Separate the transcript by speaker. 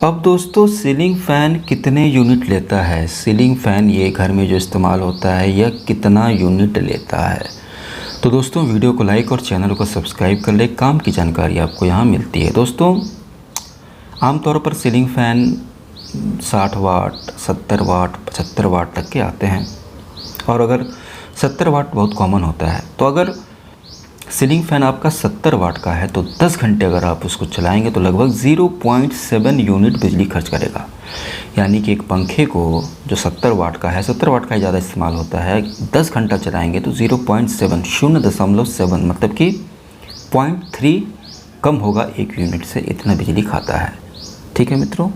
Speaker 1: अब दोस्तों ceiling fan कितने यूनिट लेता है, सीलिंग फ़ैन ये घर में जो इस्तेमाल होता है यह कितना यूनिट लेता है। तो दोस्तों वीडियो को लाइक और चैनल को सब्सक्राइब कर ले, काम की जानकारी आपको यहाँ मिलती है। दोस्तों आमतौर पर सीलिंग फ़ैन 60 वाट, 70 वाट, 75 वाट तक के आते हैं और अगर 70 वाट बहुत कॉमन होता है, तो अगर सीलिंग फ़ैन आपका 70 वाट का है तो 10 घंटे अगर आप उसको चलाएंगे तो लगभग 0.7 यूनिट बिजली खर्च करेगा। यानी कि एक पंखे को जो 70 वाट का है, 70 वाट का ही ज़्यादा इस्तेमाल होता है, 10 घंटा चलाएंगे तो 0.7 0.7 मतलब कि 0.3 कम होगा, 1 यूनिट से इतना बिजली खाता है। ठीक है मित्रों।